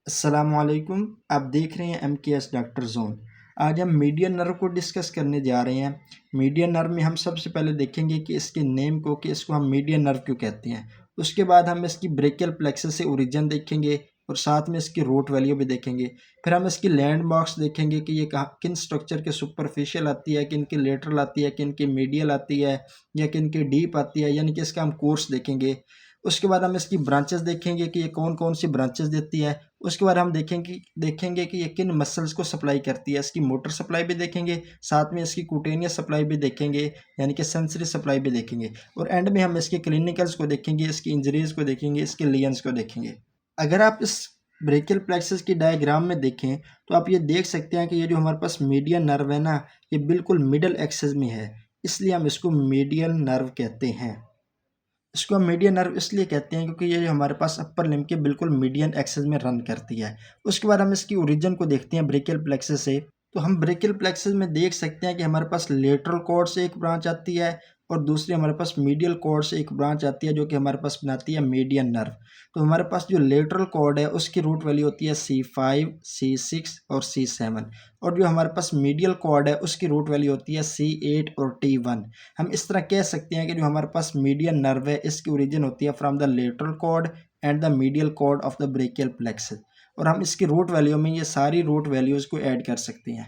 अस्सलामुअलैकुम। आप देख रहे हैं MKS डॉक्टर जोन। आज हम मीडियन नर्व को डिस्कस करने जा रहे हैं। मीडियन नर्व में हम सबसे पहले देखेंगे कि इसके नेम को, कि इसको हम मीडियन नर्व क्यों कहते हैं। उसके बाद हम इसकी ब्रेकियल प्लेक्सस से ओरिजिन देखेंगे और साथ में इसकी रूट वैल्यू भी देखेंगे। फिर हम इसकी लैंडमार्क्स देखेंगे कि ये कहाँ किन स्ट्रक्चर के सुपरफिशियल आती है, किन की लेटरल आती है, किन की मीडियल आती है या किन की डीप आती है, यानी कि इसका हम कोर्स देखेंगे। उसके बाद हम इसकी ब्रांचेस देखेंगे कि ये कौन कौन सी ब्रांचेस देती है। उसके बाद हम देखेंगे कि ये किन मसल्स को सप्लाई करती है। इसकी मोटर सप्लाई भी देखेंगे, साथ में इसकी कुटेनियस सप्लाई भी देखेंगे, यानी कि सेंसरी सप्लाई भी देखेंगे। और एंड में हम इसके क्लिनिकल्स को देखेंगे, इसकी इंजरीज को देखेंगे, इसके लियंस को देखेंगे। अगर आप इस ब्रेकियल प्लेक्सस की डायग्राम में देखें तो आप ये देख सकते हैं कि ये जो हमारे पास मीडियन नर्व है ना, ये बिल्कुल मिडल एक्सेस में है, इसलिए हम इसको मीडियन नर्व कहते हैं। इसको हम मीडियन नर्व इसलिए कहते हैं क्योंकि ये जो हमारे पास अपर लिम्ब के बिल्कुल मीडियन एक्सेस में रन करती है। उसके बाद हम इसकी ओरिजिन को देखते हैं ब्रेकियल प्लेक्सस से। तो हम ब्रेकियल प्लेक्सस में देख सकते हैं कि हमारे पास लेटरल कॉर्ड से एक ब्रांच आती है और दूसरी हमारे पास मीडियल कॉर्ड से एक ब्रांच आती है, जो कि हमारे पास बनाती है मीडियन नर्व। तो हमारे पास जो लेटरल कॉर्ड है उसकी रूट वैल्यू होती है C5, C6 और C7, और जो हमारे पास मीडियल कॉर्ड है उसकी रूट वैल्यू होती है C8 और T1। हम इस तरह कह सकते हैं कि जो हमारे पास मीडियन नर्व है इसकी ओरिजिन होती है from the lateral cord and the medial cord of the brachial plexus. और हम इसकी रूट वैल्यू में ये सारी रूट वैल्यूज को ऐड कर सकते हैं।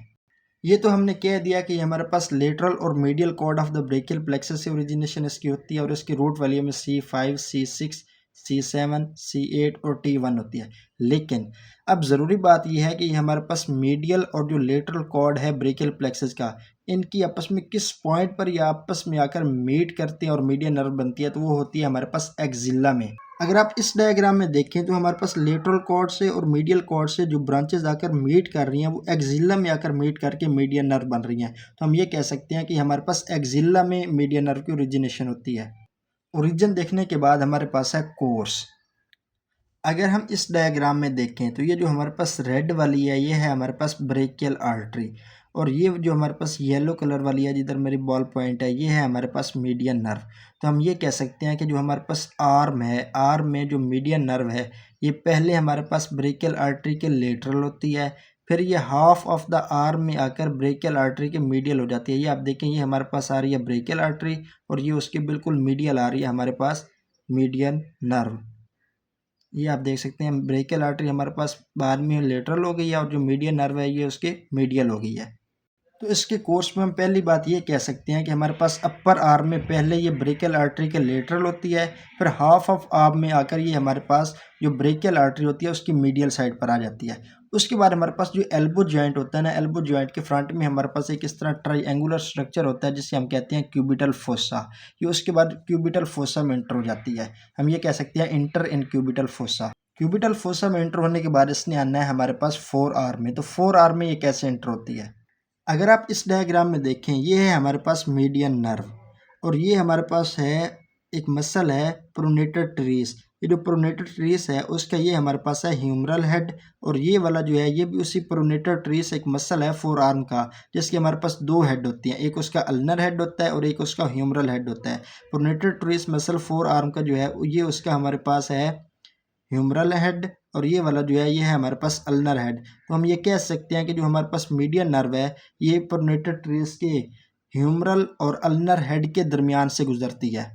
ये तो हमने कह दिया कि हमारे पास लेटरल और medial cord of the brachial plexus से ओरिजिनेशन इसकी होती है और इसकी रूट वैल्यू में C5, C6, C7, C8 और T1 होती है। लेकिन अब ज़रूरी बात यह है कि हमारे पास मीडियल और जो लेटरल कॉर्ड है ब्रेकियल प्लेक्सस का, इनकी आपस में किस पॉइंट पर ये आपस में आकर मीट करते हैं और मीडियन नर्व बनती है, तो वो होती है हमारे पास एक्सिला में। अगर आप इस डायग्राम में देखें तो हमारे पास लेटरल कॉर्ड से और मीडियल कॉर्ड से जो ब्रांचेस आकर मीट कर रही हैं वो एक्सिला में आकर मीट करके मीडियन नर्व बन रही हैं। तो हम ये कह सकते हैं कि हमारे पास एक्सिला में मीडियन नर्व की ओरिजिनेशन होती है। ओरिजिन देखने के बाद हमारे पास है कोर्स। अगर हम इस डायग्राम में देखें तो ये जो हमारे पास रेड वाली है ये है हमारे पास ब्रेकियल आर्टरी, और ये जो हमारे पास येलो कलर वाली है जिधर मेरी बॉल पॉइंट है ये है हमारे पास मीडियन नर्व। तो हम ये कह सकते हैं कि जो हमारे पास आर्म है, आर्म में जो मीडियन नर्व है ये पहले हमारे पास ब्रेकियल आर्टरी के लेटरल होती है, फिर ये हाफ ऑफ द आर्म में आकर ब्रेकियल आर्टरी के मीडियल हो जाती है। ये आप देखें, ये हमारे पास आ रही है ब्रेकियल आर्टरी और ये उसके बिल्कुल मीडियल आ रही है हमारे पास मीडियन नर्व। ये आप देख सकते हैं ब्रेकियल आर्टरी हमारे पास बाद में लेटरल हो गई है और जो मीडियन नर्व है ये उसके मीडियल हो गई है। तो इसके कोर्स में हम पहली बात ये कह सकते हैं कि हमारे पास अपर आर्म में पहले ये ब्रेकियल आर्टरी के लेटरल होती है, फिर हाफ ऑफ आर्म में आकर ये हमारे पास जो ब्रेकियल आर्टरी होती है उसकी मीडियल साइड पर आ जाती है। उसके बाद हमारे पास जो एल्बो जॉइंट होता है ना, एल्बो जॉइंट के फ्रंट में हमारे पास एक इस तरह ट्राइंगुलर स्ट्रक्चर होता है जिसे हम कहते हैं क्यूबिटल फोसा। ये उसके बाद क्यूबिटल फोसा में इंटर हो जाती है। हम ये कह सकते हैं इंटर इन क्यूबिटल फोसा। क्यूबिटल फोसा में इंटर होने के बाद इसने आना है हमारे पास फोर आर्म में। तो फोर आर्म में ये कैसे इंटर होती है, अगर आप इस डायग्राम में देखें ये है हमारे पास मीडियन नर्व और ये हमारे पास है एक मसल है प्रोनेटर ट्रीस। ये जो प्रोनेटर ट्रीस है उसका ये हमारे पास है ह्यूमरल हेड, और ये वाला जो है ये भी उसी प्रोनेटर ट्रीस एक मसल है फोर आर्म का, जिसके हमारे पास दो हेड होती हैं, एक उसका अल्नर हेड होता है और एक उसका ह्यूमरल हेड होता है। Pronator trees muscle four arm का जो है ये उसका हमारे पास है ह्यूमरल हेड, और ये वाला जो है ये है हमारे पास अल्नर हेड। तो हम ये कह सकते हैं कि जो हमारे पास मीडियन नर्व है ये प्रोनेटर ट्रीस के ह्यूमरल और अल्नर हेड के दरमियान से गुजरती है।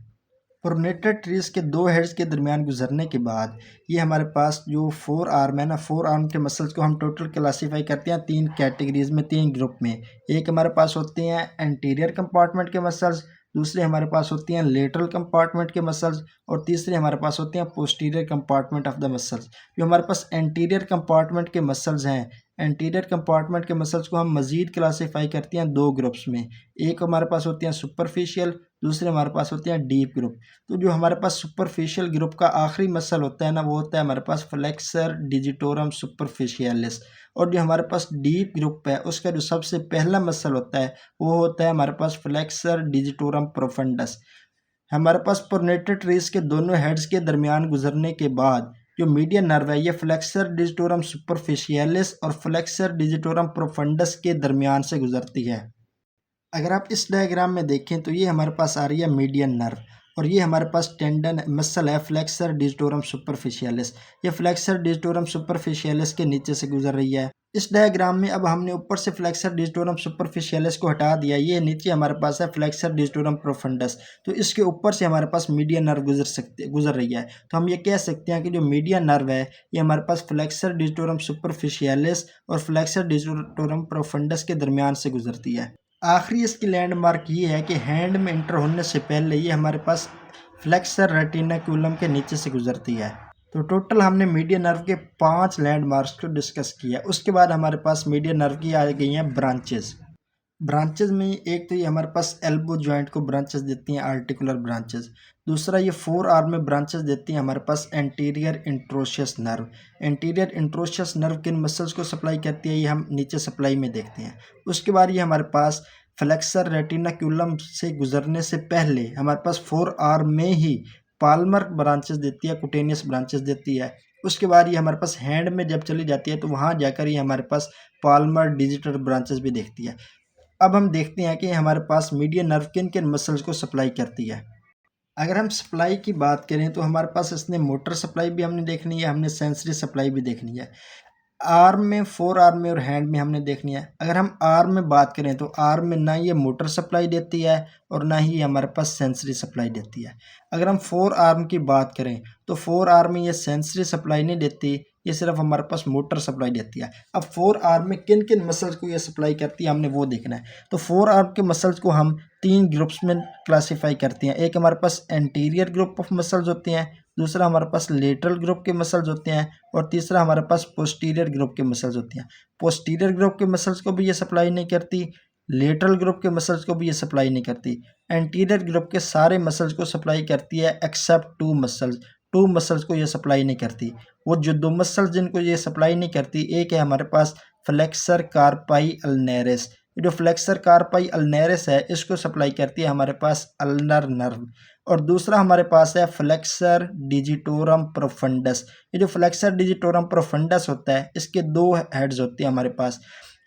प्रोनेटर ट्रीस के दो हेड्स के दरमियान गुजरने के बाद ये हमारे पास जो फोर आर्म है ना, फोर आर्म के मसल्स को हम टोटल क्लासीफाई करते हैं तीन कैटेगरीज में, तीन ग्रुप में। एक हमारे पास होते हैं एंटीरियर कंपार्टमेंट के मसल्स, दूसरे हमारे पास होती हैं लेटरल कंपार्टमेंट के मसल्स, और तीसरे हमारे पास होते हैं posterior compartment of the muscles. जो हमारे पास एंटीरियर कंपार्टमेंट के मसल्स हैं, एंटीरियर कंपार्टमेंट के मसल्स को हम मज़ीद क्लासीफाई करते हैं दो ग्रुप्स में। एक हमारे पास होते हैं सुपरफिशियल, दूसरे हमारे पास होते हैं डीप ग्रुप। तो जो हमारे पास सुपरफिशियल ग्रुप का आखिरी मसल होता है ना वो होता है हमारे पास फ्लेक्सर डिजिटोरम सुपरफिशियलिस, और जो हमारे पास डीप ग्रुप है उसका जो सबसे पहला मसल होता है वो होता है हमारे पास फ्लेक्सर डिजिटोरम प्रोफंडस। हमारे पास प्रोनेटर ट्रीस के दोनों हेड्स के दरमियान गुजरने के बाद जो मीडियन नर्व है ये फ्लेक्सर डिजिटोरम सुपरफिशियलिस और फ्लेक्सर डिजिटोरम प्रोफंडस के दरमियान से गुजरती है। अगर आप इस डायग्राम में देखें तो ये हमारे पास आ रही है मीडियन नर्व, और ये हमारे पास टेंडन मसल है फ्लेक्सर डिजिटोरम सुपरफिशियलिस। ये फ्लेक्सर डिजिटोरम सुपरफिशियलिस के नीचे से गुजर रही है। इस डायग्राम में अब हमने ऊपर से फ्लेक्सर डिजिटोरम सुपरफिशियलिस को हटा दिया, ये नीचे हमारे पास है फ्लेक्सर डिजिटोरम प्रोफंडस। तो इसके ऊपर से हमारे पास मीडियन नर्व गुजर रही है। तो हम ये कह सकते हैं कि जो मीडियन नर्व है ये हमारे पास फ्लेक्सर डिजिटोरम सुपरफिशियलिस और फ्लेक्सर डिजिटोरम प्रोफंडस के दरमियान से गुजरती है। आखिरी इसकी लैंडमार्क ये है कि हैंड में इंटर होने से पहले ये हमारे पास फ्लेक्सर रेटिनाक्युलम के नीचे से गुजरती है। तो टोटल हमने मीडियन नर्व के 5 लैंडमार्क्स को डिस्कस किया। उसके बाद हमारे पास मीडियन नर्व की आ गई हैं ब्रांचेस। ब्रांचेस में एक तो ये हमारे पास एल्बो जॉइंट को ब्रांचेस देती हैं, आर्टिकुलर ब्रांचेस। दूसरा ये फोर आर्म में ब्रांचेस देती हैं हमारे पास anterior interosseous nerve. Anterior interosseous nerve किन मसल्स को सप्लाई करती है ये हम नीचे सप्लाई में देखते हैं। उसके बाद ये हमारे पास फ्लेक्सर रेटिनाक्युलम से गुजरने से पहले हमारे पास फोर आर्म में ही पाल्मर ब्रांचेस देती है, कुटेनियस ब्रांचेस देती है। उसके बाद ये हमारे पास हैंड में जब चली जाती है तो वहाँ जाकर ये हमारे पास पाल्मर डिजिटल ब्रांचेस भी देखती है। अब हम देखते हैं कि हमारे पास मीडियन नर्व किन किन मसल्स को सप्लाई करती है। अगर हम सप्लाई की बात करें तो हमारे पास इसने मोटर सप्लाई भी हमने देखनी है, हमने सेंसरी सप्लाई भी देखनी है। आर्म में, फोर आर्म में और हैंड में हमने देखनी है। अगर हम आर्म में बात करें तो आर्म में ना ये मोटर सप्लाई देती है और ना ही हमारे पास सेंसरी सप्लाई देती है। अगर हम फोर आर्म की बात करें तो फोर आर्म में ये सेंसरी सप्लाई नहीं देती, ये सिर्फ हमारे पास मोटर सप्लाई देती है। अब फोर आर्म में किन किन मसल्स को ये सप्लाई करती है हमने वो देखना है। तो फोर आर्म के मसल्स को हम 3 ग्रुप्स में क्लासीफाई करते हैं। एक हमारे पास एंटीरियर ग्रुप ऑफ मसल्स होते हैं, दूसरा हमारे पास लेटरल ग्रुप के मसल्स होते हैं और तीसरा हमारे पास पोस्टीरियर ग्रुप के मसल्स होती हैं। पोस्टीरियर ग्रुप के मसल्स को भी ये सप्लाई नहीं करती, लेटरल ग्रुप के मसल्स को भी ये सप्लाई नहीं करती। एंटीरियर ग्रुप के सारे मसल्स को सप्लाई करती है एक्सेप्ट 2 मसल्स। 2 मसल्स को ये सप्लाई नहीं करती। वो जो 2 मसल्स जिनको ये सप्लाई नहीं करती, एक है हमारे पास फ्लेक्सर कार्पाई अल्नरिस। जो फ्लेक्सर कार्पाई अल्नरिस है इसको सप्लाई करती है हमारे पास अल्नर नर्व। और दूसरा हमारे पास है फ्लेक्सर डिजिटोरम प्रोफंडस। ये जो फ्लेक्सर डिजिटोरम प्रोफंडस होता है इसके 2 हेड्स होते हैं हमारे पास।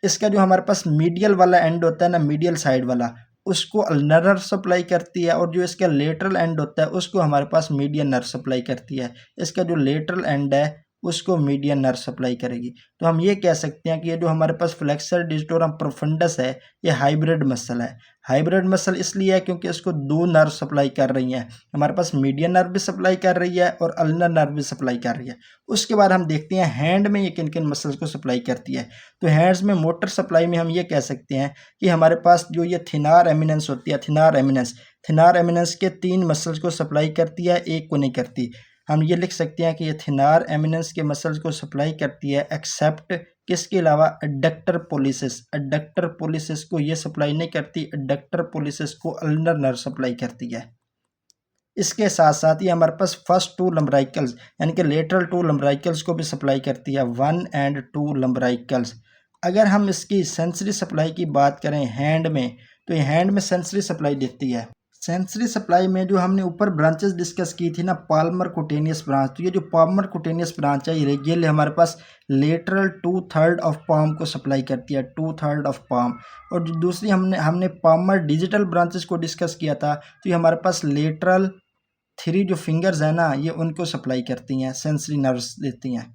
इसका जो हमारे पास मीडियल वाला एंड होता है ना, मीडियल साइड वाला, उसको अल्नर नर्व सप्लाई करती है और जो इसका लेटरल एंड होता है उसको हमारे पास मीडियन नर्व सप्लाई करती है। इसका जो लेटरल एंड है उसको मीडियन नर्व सप्लाई करेगी। तो हम ये कह सकते हैं कि ये जो हमारे पास फ्लेक्सर डिजिटोरम प्रोफंडस है ये हाइब्रिड मसल है। हाइब्रिड मसल इसलिए है क्योंकि इसको 2 नर्व सप्लाई कर रही हैं। हमारे पास मीडियन नर्व भी सप्लाई कर रही है और अल्नर नर्व भी सप्लाई कर रही है। उसके बाद हम देखते हैं हैंड में ये किन किन मसल्स को सप्लाई करती है। तो हैंड्स में मोटर सप्लाई में हम ये कह सकते हैं कि हमारे पास जो ये थिनार एमिनेंस होती है, थिनार एमिनेंस के 3 मसल्स को सप्लाई करती है, एक को नहीं करती। हम ये लिख सकते हैं कि ये थिनार एमिनेंस के मसल्स को सप्लाई करती है एक्सेप्ट किसके अलावा, एडक्टर पोलिसिस। एडक्टर पोलिसिस को ये सप्लाई नहीं करती, एडक्टर पोलिसिस को अल्नर नर्व सप्लाई करती है। इसके साथ साथ ये हमारे पास फर्स्ट 2 लंबराइकल्स यानी कि लेटरल 2 लंबराइकल्स को भी सप्लाई करती है, 1 एंड 2 लंबराइकल्स। अगर हम इसकी सेंसरी सप्लाई की बात करें हैंड में, तो ये हैंड में सेंसरी सप्लाई देती है। सेंसरी सप्लाई में जो हमने ऊपर ब्रांचेस डिस्कस की थी ना, पाल्मर कुटेनियस ब्रांच, तो ये जो पाल्मर कुटेनियस ब्रांच है ये हमारे पास लेटरल 2/3 ऑफ पाम को सप्लाई करती है, 2/3 ऑफ पाम। और जो दूसरी हमने पाल्मर डिजिटल ब्रांचेस को डिस्कस किया था, तो ये हमारे पास लेटरल 3 जो फिंगर्स हैं ना ये उनको सप्लाई करती हैं, सेंसरी नर्व्स देती हैं।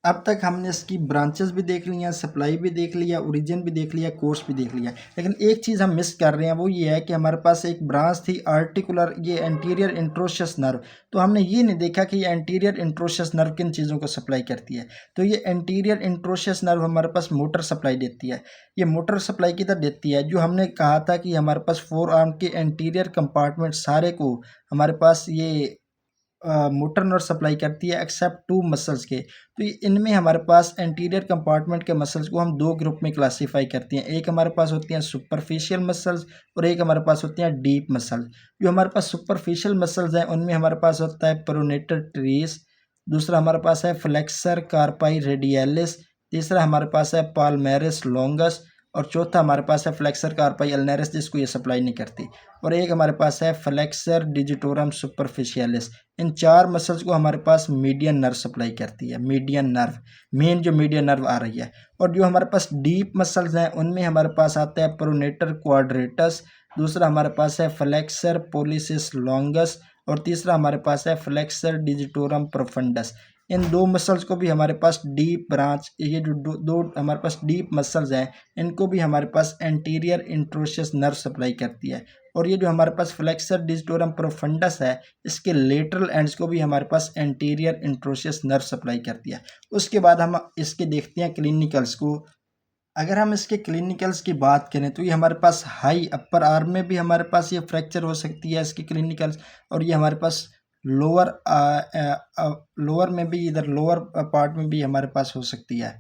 अब तक हमने इसकी ब्रांचेस भी देख ली हैं, सप्लाई भी देख लिया, ओरिजिन भी देख लिया, कोर्स भी देख लिया। लेकिन एक चीज़ हम मिस कर रहे हैं वो ये है कि हमारे पास एक ब्रांच थी आर्टिकुलर, ये एंटीरियर इंट्रोशियस नर्व। तो हमने ये नहीं देखा कि ये एंटीरियर इंट्रोशियस नर्व किन चीज़ों को सप्लाई करती है। तो ये एंटीरियर इंट्रोशियस नर्व हमारे पास मोटर सप्लाई देती है। ये मोटर सप्लाई किधर देती है, जो हमने कहा था कि हमारे पास फोर आर्म के एंटीरियर कंपार्टमेंट सारे को हमारे पास ये मोटर नर्व सप्लाई करती है एक्सेप्ट 2 मसल्स के। तो इनमें हमारे पास एंटीरियर कंपार्टमेंट के मसल्स को हम 2 ग्रुप में क्लासीफाई करते हैं। एक हमारे पास होती हैं सुपरफिशियल मसल्स और एक हमारे पास होती हैं डीप मसल। जो हमारे पास सुपरफिशियल मसल्स हैं उनमें हमारे पास होता है प्रोनेटर टेरिस, दूसरा हमारे पास है फ्लेक्सर कार्पाई रेडियलिस, तीसरा हमारे पास है पाल्मेरिस लॉन्गस और चौथा हमारे पास है फ्लेक्सर कार्पाई अल्नरस, जिसको ये सप्लाई नहीं करती। और एक हमारे पास है फ्लेक्सर डिजिटोरम सुपरफिशियलिस। इन 4 मसल्स को हमारे पास मीडियन नर्व सप्लाई करती है, मीडियन नर्व, मेन जो मीडियन नर्व आ रही है। और जो हमारे पास डीप मसल्स हैं उनमें हमारे पास आता है प्रोनेटर क्वाड्रेटस, दूसरा हमारे पास है फ्लेक्सर पोलिसिस लॉन्गस, और तीसरा हमारे पास है फ्लेक्सर डिजिटोरम प्रोफंडस। इन 2 मसल्स को भी हमारे पास डीप ब्रांच, ये जो दो हमारे पास डीप मसल्स हैं इनको भी हमारे पास एंटीरियर इंट्रोशियस नर्व सप्लाई करती है। और ये जो हमारे पास फ्लेक्सर डिजिटोरम प्रोफंडस है इसके लेटरल एंड्स को भी हमारे पास एंटीरियर इंट्रोशियस नर्व सप्लाई करती है। उसके बाद हम इसके देखते हैं क्लिनिकल्स को। अगर हम इसके क्लिनिकल्स की बात करें तो ये हमारे पास हाई अपर आर्म में भी हमारे पास ये फ्रैक्चर हो सकती है इसकी क्लिनिकल्स, और ये हमारे पास लोअर लोअर में भी, इधर लोअर पार्ट में भी हमारे पास हो सकती है।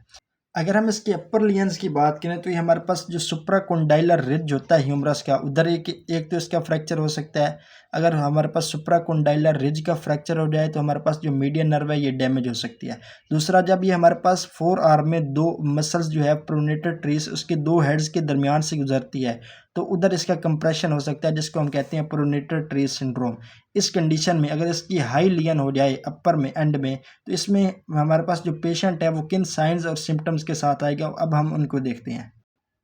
अगर हम इसके अपर लियंस की बात करें तो ये हमारे पास जो सुप्राकोंडाइलर रिज होता है ह्यूमरस का, उधर एक तो इसका फ्रैक्चर हो सकता है। अगर हमारे पास सुप्राकोंडाइलर रिज का फ्रैक्चर हो जाए तो हमारे पास जो मीडियन नर्व है ये डैमेज हो सकती है। दूसरा, जब ये हमारे पास 4 आर्म में 2 मसल्स जो है प्रोनेटर ट्रीस उसके 2 हेड्स के दरमियान से गुजरती है तो उधर इसका कंप्रेशन हो सकता है, जिसको हम कहते हैं प्रोनेटर ट्री सिंड्रोम। इस कंडीशन में अगर इसकी हाई लियन हो जाए अपर में एंड में तो इसमें हमारे पास जो पेशेंट है वो किन साइंस और सिम्टम्स के साथ आएगा, अब हम उनको देखते हैं।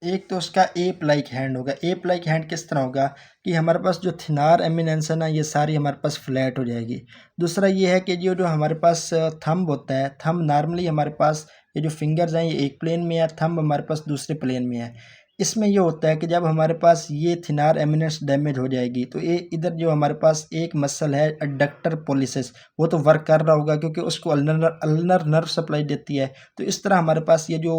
एक तो उसका एप लाइक हैंड होगा। एप लाइक हैंड किस तरह होगा कि हमारे पास जो थिनार एमिनेंस है ना ये सारी हमारे पास फ्लैट हो जाएगी। दूसरा ये है कि जो हमारे पास थंब होता है, थंब नॉर्मली हमारे पास ये जो फिंगर्स हैं ये एक प्लेन में है, थंब हमारे पास दूसरे प्लेन में है। इसमें ये होता है कि जब हमारे पास ये थिनार एमिनेंस डैमेज हो जाएगी तो ये इधर जो हमारे पास एक मसल है एडक्टर पोलिसिस वो तो वर्क कर रहा होगा क्योंकि उसको अल्नर नर्व सप्लाई देती है। तो इस तरह हमारे पास ये जो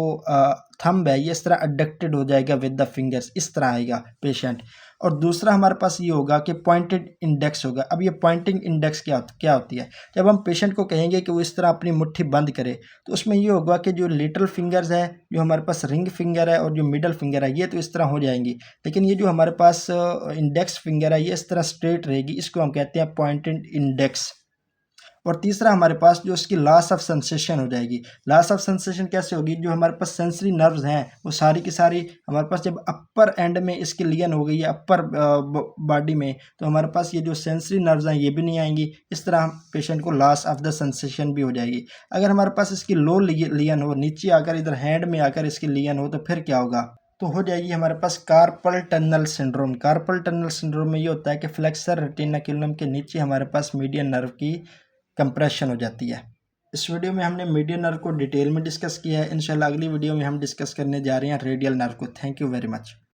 थंब है ये इस तरह अडक्टेड हो जाएगा विद द फिंगर्स, इस तरह आएगा पेशेंट। और दूसरा हमारे पास ये होगा कि पॉइंटेड इंडेक्स होगा। अब ये पॉइंटिंग इंडेक्स क्या होती है, जब हम पेशेंट को कहेंगे कि वो इस तरह अपनी मुट्ठी बंद करे तो उसमें ये होगा कि जो लिटल फिंगर्स है, जो हमारे पास रिंग फिंगर है और जो मिडल फिंगर है ये तो इस तरह हो जाएंगी, लेकिन ये जो हमारे पास इंडेक्स फिंगर है ये इस तरह स्ट्रेट रहेगी, इसको हम कहते हैं पॉइंटेड इंडेक्स। और तीसरा हमारे पास जो इसकी लॉस ऑफ सेंसेशन हो जाएगी। लॉस ऑफ सेंसेशन कैसे होगी, जो हमारे पास सेंसरी नर्व्स हैं वो सारी की सारी हमारे पास जब अपर एंड में इसकी लियन हो गई है अपर बॉडी में तो हमारे पास ये जो सेंसरी नर्व्स हैं ये भी नहीं आएंगी। इस तरह पेशेंट को लॉस ऑफ द सेंसेशन भी हो जाएगी। अगर हमारे पास इसकी लो लियन हो, नीचे आकर इधर हैंड में आकर इसकी लियन हो तो फिर क्या होगा, तो हो जाएगी हमारे पास carpal tunnel syndrome. Carpal tunnel syndrome में ये होता है कि फ्लेक्सर रेटिनाकुलम के नीचे हमारे पास मीडियन नर्व की कंप्रेशन हो जाती है। इस वीडियो में हमने मीडियन नर्व को डिटेल में डिस्कस किया है। इंशाल्लाह अगली वीडियो में हम डिस्कस करने जा रहे हैं रेडियल नर्व को। Thank you very much.